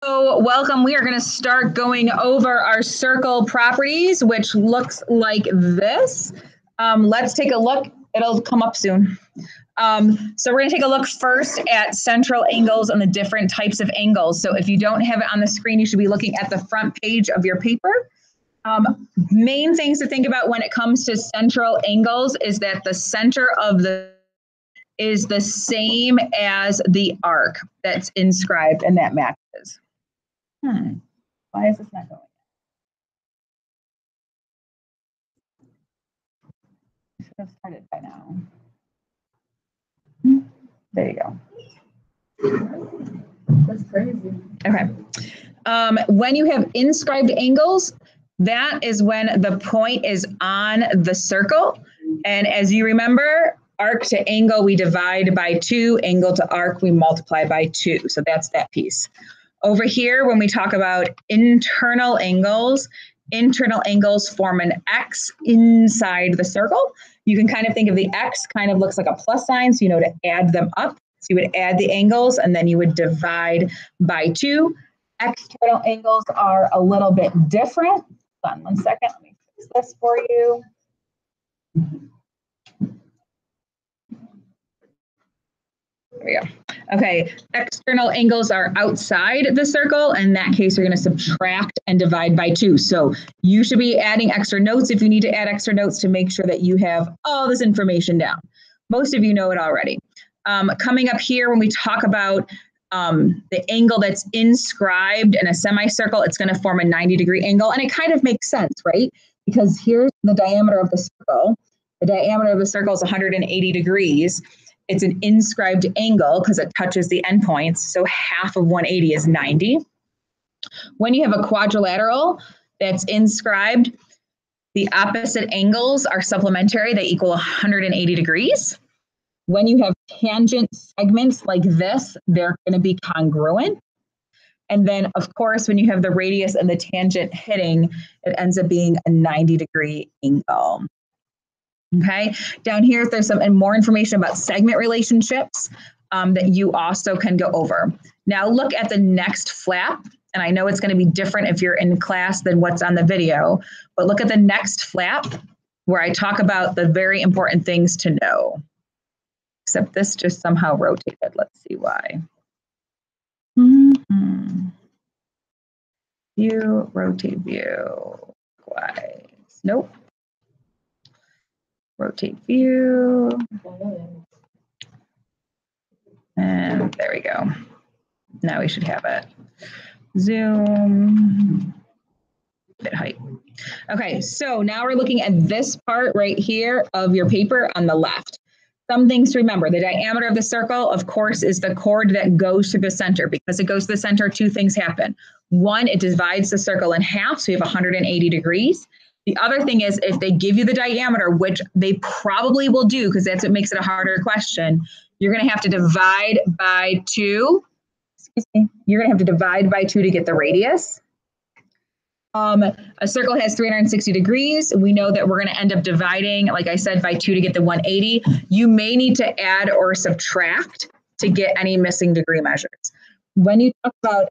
So welcome. We are going to start going over our circle properties, which looks like this. Let's take a look. It'll come up soon. So we're going to take a look first at central angles and the different types of angles. So if you don't have it on the screen, you should be looking at the front page of your paper. Main things to think about when it comes to central angles is that the center of the is the same as the arc that's inscribed, and that matches. Why is this not going? I should have started by now. There you go. That's crazy. Okay. When you have inscribed angles, that is when the point is on the circle. And as you remember, arc to angle, we divide by 2. Angle to arc, we multiply by 2. So that's that piece. Over here, when we talk about internal angles form an X inside the circle. You can kind of think of the X kind of looks like a plus sign, so you know to add them up. So you would add the angles and then you would divide by 2. External angles are a little bit different. Hold on one second, let me fix this for you. There we go. Okay, external angles are outside the circle. In that case, you're going to subtract and divide by 2. So you should be adding extra notes if you need to add extra notes to make sure that you have all this information down. Most of you know it already. Coming up here, when we talk about the angle that's inscribed in a semicircle, it's going to form a 90-degree angle. And it kind of makes sense, right? Because here's the diameter of the circle. The diameter of the circle is 180 degrees. It's an inscribed angle because it touches the endpoints. So half of 180 is 90. When you have a quadrilateral that's inscribed, the opposite angles are supplementary. They equal 180 degrees. When you have tangent segments like this, they're going to be congruent. And then, of course, when you have the radius and the tangent hitting, it ends up being a 90-degree angle. Okay, down here, there's some more information about segment relationships that you also can go over. Now look at the next flap, and I know it's going to be different if you're in class than what's on the video, but look at the next flap where I talk about the very important things to know. Except this just somehow rotated. Let's see why. View, rotate view. Why? Nope. Rotate view. And there we go. Now we should have it. Zoom. Bit height. Okay, so now we're looking at this part right here of your paper on the left. Some things to remember. The diameter of the circle, of course, is the chord that goes through the center. Because it goes to the center, 2 things happen. One, it divides the circle in half, so you have 180 degrees. The other thing is if they give you the diameter, which they probably will do because that's what makes it a harder question, you're going to have to divide by 2. Excuse me. You're going to have to divide by 2 to get the radius. A circle has 360 degrees. We know that we're going to end up dividing, like I said, by 2 to get the 180. You may need to add or subtract to get any missing degree measures. When you talk about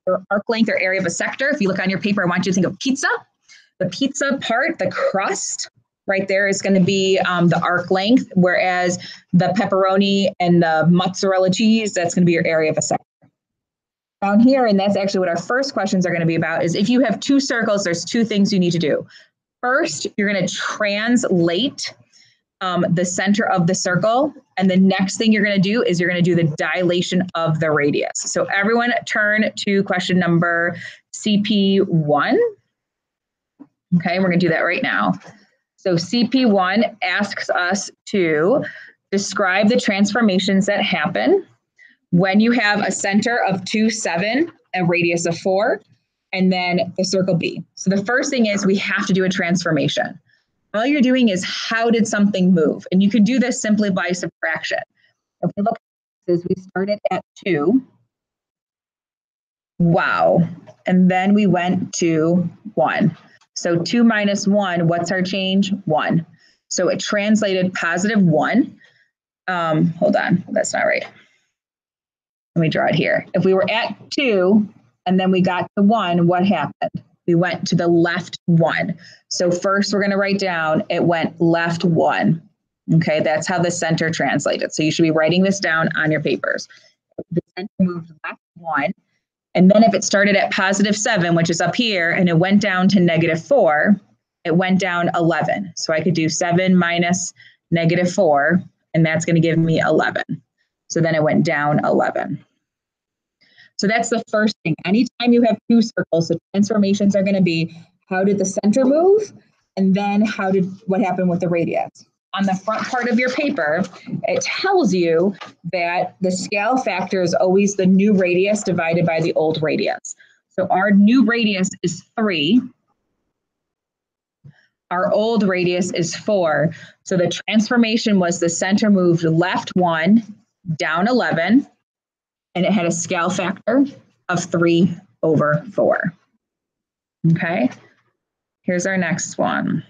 your arc length or area of a sector, if you look on your paper, I want you to think of pizza. The pizza part, the crust right there is going to be the arc length, whereas the pepperoni and the mozzarella cheese, that's going to be your area of a sector. Down here, and that's actually what our first questions are going to be about, is if you have 2 circles, there's 2 things you need to do. First, you're going to translate the center of the circle, and the next thing you're going to do is you're going to do the dilation of the radius. So everyone turn to question number CP1. Okay, we're going to do that right now. So CP1 asks us to describe the transformations that happen when you have a center of 2, 7, a radius of 4, and then the circle B. So the first thing is we have to do a transformation. All you're doing is how did something move? And you can do this simply by subtraction. If we look at this, we started at 2. Wow. And then we went to 1. So 2 minus 1, what's our change? 1. So it translated positive 1. Hold on, that's not right. Let me draw it here. If we were at 2 and then we got to 1, what happened? We went to the left 1. So first we're going to write down it went left 1. Okay, that's how the center translated. So you should be writing this down on your papers. The center moved left 1. And then if it started at +7, which is up here, and it went down to -4, it went down 11. So I could do 7 minus -4, and that's going to give me 11. So then it went down 11. So that's the first thing. Anytime you have 2 circles, the transformations are going to be how did the center move, and then what happened with the radius. On the front part of your paper, it tells you that the scale factor is always the new radius divided by the old radius. So our new radius is 3. Our old radius is 4. So the transformation was the center moved left 1, down 11, and it had a scale factor of 3/4. Okay, here's our next one.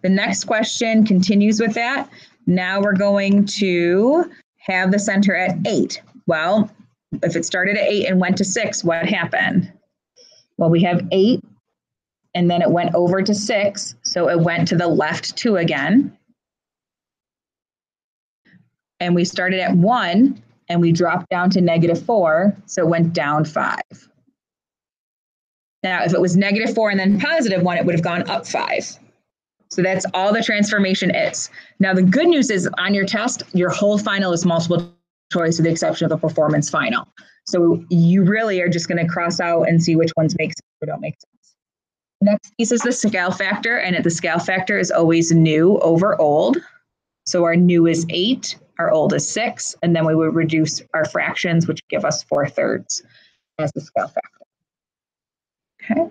The next question continues with that. Now we're going to have the center at 8. Well, if it started at 8 and went to 6, what happened? Well, we have 8, and then it went over to 6, so it went to the left 2 again. And we started at 1, and we dropped down to -4, so it went down 5. Now, if it was -4 and then +1, it would have gone up 5. So that's all the transformation is. Now, the good news is on your test, your whole final is multiple choice with the exception of the performance final. So you really are just going to cross out and see which ones make sense or don't make sense. The next piece is the scale factor, and the scale factor is always new over old. So our new is 8, our old is 6, and then we would reduce our fractions, which give us 4/3 as the scale factor. Okay.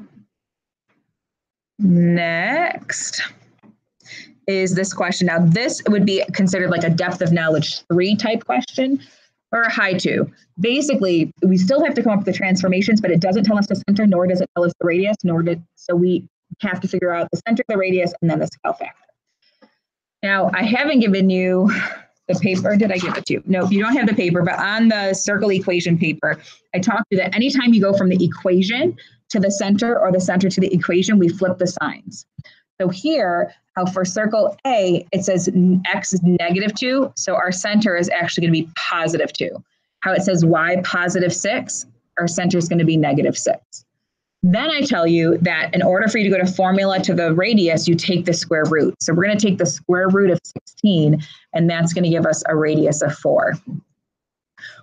Next is this question. Now, this would be considered like a depth of knowledge 3 type question or a high 2. Basically, we still have to come up with the transformations, but it doesn't tell us the center, nor does it tell us the radius, so we have to figure out the center, the radius, and then the scale factor. Now, I haven't given you the paper. Did I give it to you? No, you don't have the paper, but on the circle equation paper, I talked to you that anytime you go from the equation to the center or the center to the equation, we flip the signs. So here, how for circle A, it says x is -2, so our center is actually going to be +2. How it says y +6, our center is going to be -6. Then I tell you that in order for you to go to formula to the radius, you take the square root. So we're going to take the square root of 16, and that's going to give us a radius of 4.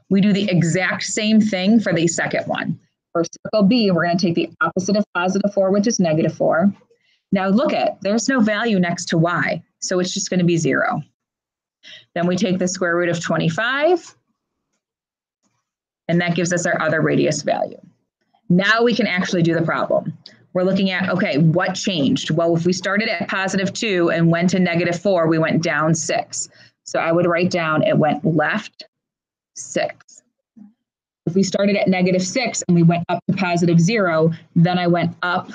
We do the exact same thing for the second one. For circle B, we're going to take the opposite of +4, which is -4. Now look there's no value next to y, so it's just going to be 0. Then we take the square root of 25, and that gives us our other radius value. Now we can actually do the problem. We're looking at, okay, what changed? Well, if we started at +2 and went to -4, we went down 6. So I would write down it went left 6. If we started at -6 and we went up to +0, then I went up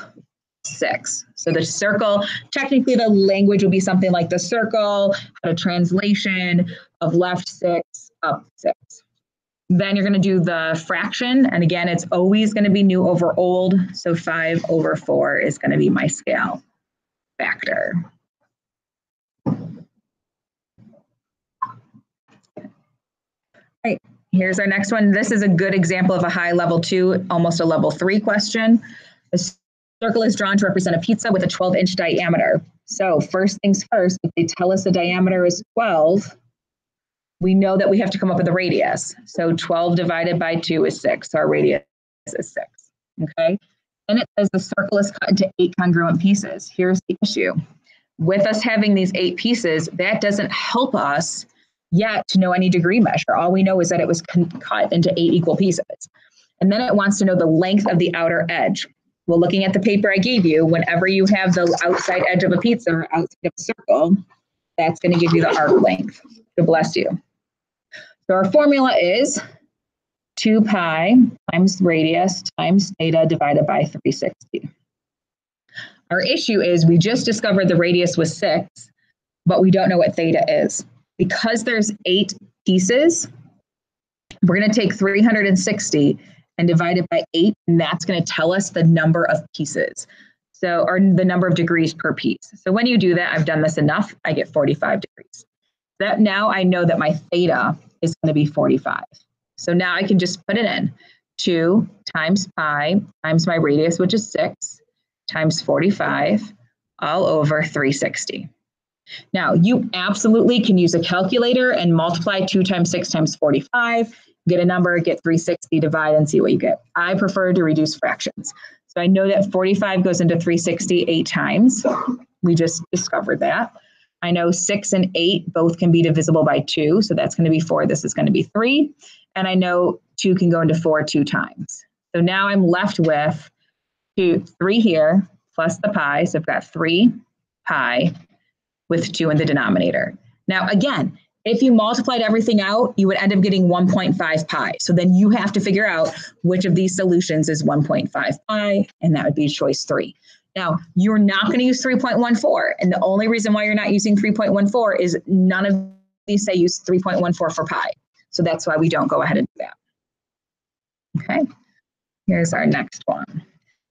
6. So the circle, technically the language would be something like the circle, a translation of left 6, up 6. Then you're going to do the fraction. And again, it's always going to be new over old. So 5/4 is going to be my scale factor. All right, here's our next one. This is a good example of a high level 2, almost a level 3 question. The circle is drawn to represent a pizza with a 12-inch diameter. So first things first, if they tell us the diameter is 12, we know that we have to come up with a radius. So 12 divided by 2 is 6. So our radius is 6. Okay. And it says the circle is cut into 8 congruent pieces. Here's the issue. With us having these 8 pieces, that doesn't help us yet to know any degree measure. All we know is that it was cut into 8 equal pieces. And then it wants to know the length of the outer edge. Well, looking at the paper I gave you, whenever you have the outside edge of a pizza or outside of a circle, that's going to give you the arc length. So bless you. So our formula is 2 pi times radius times theta divided by 360. Our issue is we just discovered the radius was 6, but we don't know what theta is. Because there's 8 pieces, we're going to take 360 and divide it by 8, and that's going to tell us the number of pieces. So, or the number of degrees per piece. So when you do that, I've done this enough, I get 45 degrees. That now I know that my theta is going to be 45. So now I can just put it in. 2 times pi times my radius, which is 6, times 45, all over 360. Now, you absolutely can use a calculator and multiply 2 times 6 times 45, get a number, get 360, divide, and see what you get. I prefer to reduce fractions. So I know that 45 goes into 360 8 times. We just discovered that. I know 6 and 8 both can be divisible by 2, so that's going to be 4. This is going to be 3. And I know 2 can go into 4 2 times. So now I'm left with 3 here plus the pi. So I've got 3 pi with 2 in the denominator. Now, again, if you multiplied everything out, you would end up getting 1.5 pi. So then you have to figure out which of these solutions is 1.5 pi, and that would be choice 3. Now, you're not going to use 3.14, and the only reason why you're not using 3.14 is none of these say use 3.14 for pi. So that's why we don't go ahead and do that. Okay, here's our next one.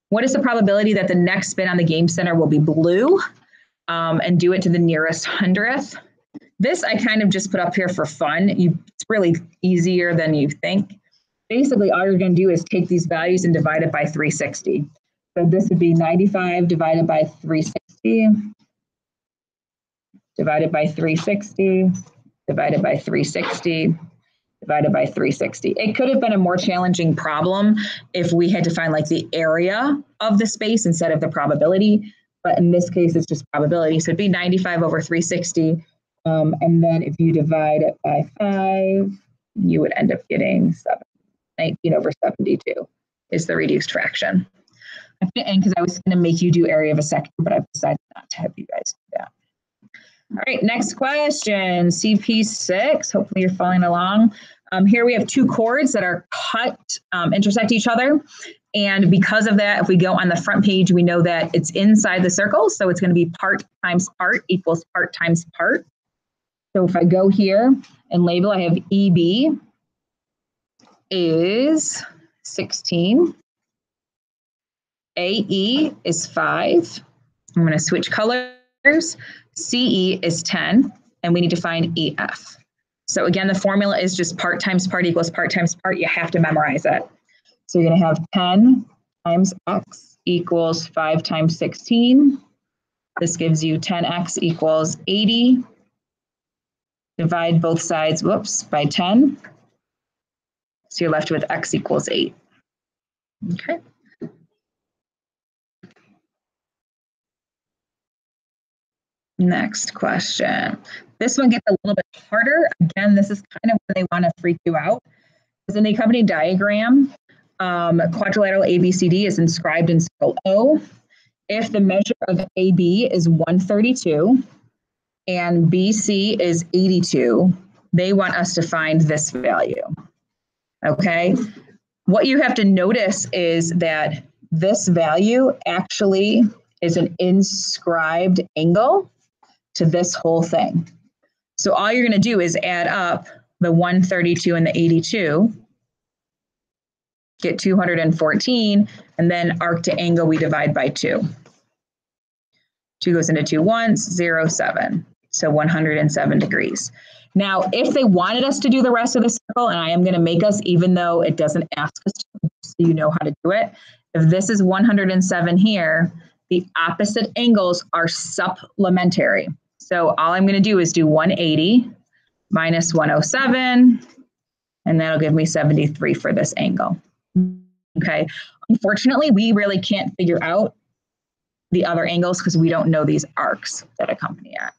What is the probability that the next spin on the game center will be blue and do it to the nearest hundredth? This I kind of just put up here for fun. It's really easier than you think. Basically, all you're going to do is take these values and divide it by 360. So this would be 95 divided by 360, divided by 360, divided by 360, divided by 360. It could have been a more challenging problem if we had to find like the area of the space instead of the probability. But in this case, it's just probability. So it'd be 95 over 360. And then if you divide it by 5, you would end up getting 19 over 72 is the reduced fraction. I put it in because I was going to make you do area of a sector, but I've decided not to have you guys do that. All right, next question, CP6. Hopefully you're following along. Here we have 2 chords that are cut, intersect each other. And because of that, if we go on the front page, we know that it's inside the circle. So it's going to be part times part equals part times part. So if I go here and label, I have EB is 16. AE is 5. I'm going to switch colors. CE is 10. And we need to find EF. So again, the formula is just part times part equals part times part. You have to memorize it. So you're going to have 10 times x equals 5 times 16. This gives you 10x equals 80. Divide both sides, by 10. So you're left with x equals 8. Okay. Next question. This one gets a little bit harder. Again, this is kind of when they want to freak you out. Because in the accompanying diagram, quadrilateral ABCD is inscribed in circle O. If the measure of AB is 132 and BC is 82, they want us to find this value. Okay. What you have to notice is that this value actually is an inscribed angle to this whole thing. So all you're going to do is add up the 132 and the 82, get 214, and then arc to angle we divide by 2. 2 goes into 2 once, 0, 7. So 107 degrees. Now, if they wanted us to do the rest of the circle, and I am going to make us, even though it doesn't ask us to, so you know how to do it. If this is 107 here, the opposite angles are supplementary. So all I'm going to do is do 180 minus 107, and that'll give me 73 for this angle. Okay. Unfortunately, we really can't figure out the other angles because we don't know these arcs that accompany it.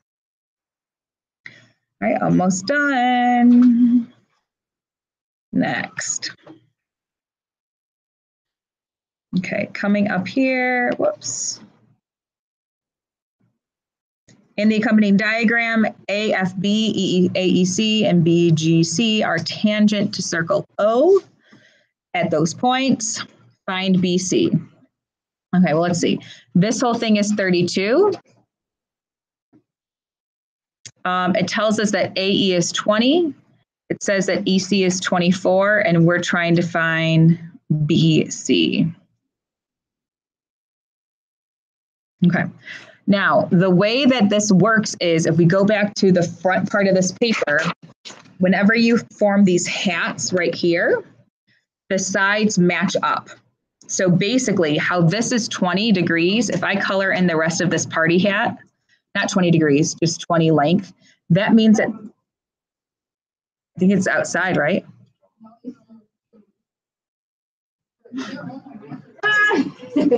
All right, almost done. Next. Okay, coming up here, whoops. In the accompanying diagram, AFB, AEC, and BGC are tangent to circle O. At those points, find BC. Okay, well, let's see. This whole thing is 32. It tells us that AE is 20 It says that EC is 24, and we're trying to find BC. Okay. Now, the way that this works is if we go back to the front part of this paper, whenever you form these hats right here, the sides match up. So basically, how this is 20 degrees, if I color in the rest of this party hat, not 20 degrees, just 20 length, that means that, I think it's outside, right?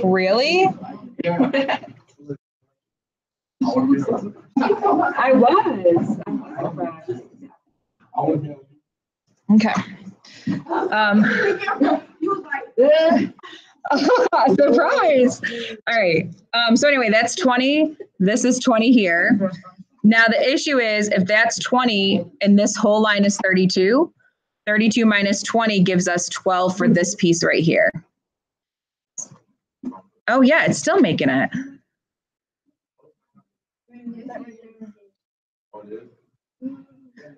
Really? I was. Okay. Surprise. All right. So anyway, that's 20. This is 20 here. Now the issue is if that's 20 and this whole line is 32, 32 minus 20 gives us 12 for this piece right here. Oh yeah, it's still making it.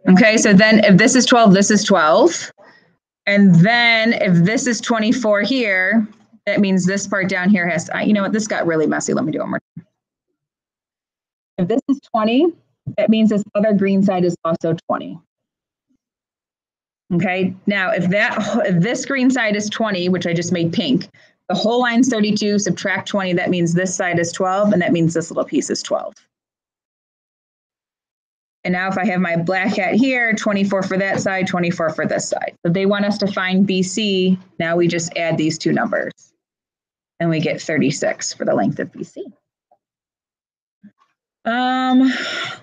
Okay, so then if this is 12, this is 12. And then if this is 24 here, that means this part down here has to, you know what, this got really messy. Let me do it one more time. If this is 20, that means this other green side is also 20. Okay, now if this green side is 20, which I just made pink, the whole line's 32, subtract 20, that means this side is 12, and that means this little piece is 12. And now if I have my black hat here, 24 for that side, 24 for this side. So they want us to find BC. Now we just add these two numbers and we get 36 for the length of BC.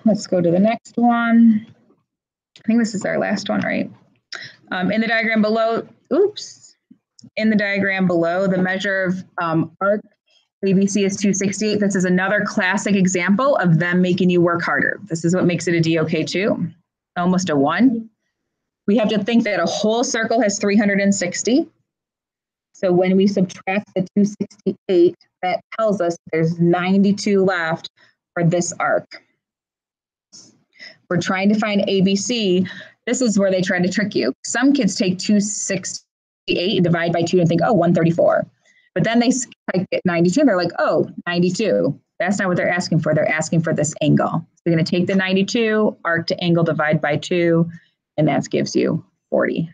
Let's go to the next one. I think this is our last one, right? In the diagram below, in the diagram below, the measure of arc ABC is 268. This is another classic example of them making you work harder. This is what makes it a DOK 2, almost a 1. We have to think that a whole circle has 360. So when we subtract the 268, that tells us there's 92 left for this arc. We're trying to find ABC. This is where they try to trick you. Some kids take 268 and divide by 2 and think, oh, 134. But then they get 92 and they're like, oh, 92. That's not what they're asking for. They're asking for this angle. So they're going to take the 92, arc to angle, divide by 2, and that gives you 46.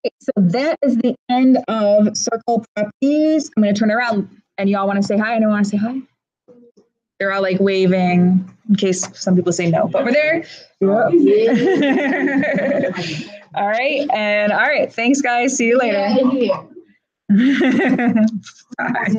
Okay, so that is the end of circle properties. I'm going to turn around and y'all want to say hi? Anyone want to say hi? They're all like waving in case some people say no, but we're there. Yeah. All right. Thanks, guys. See you later. Bye.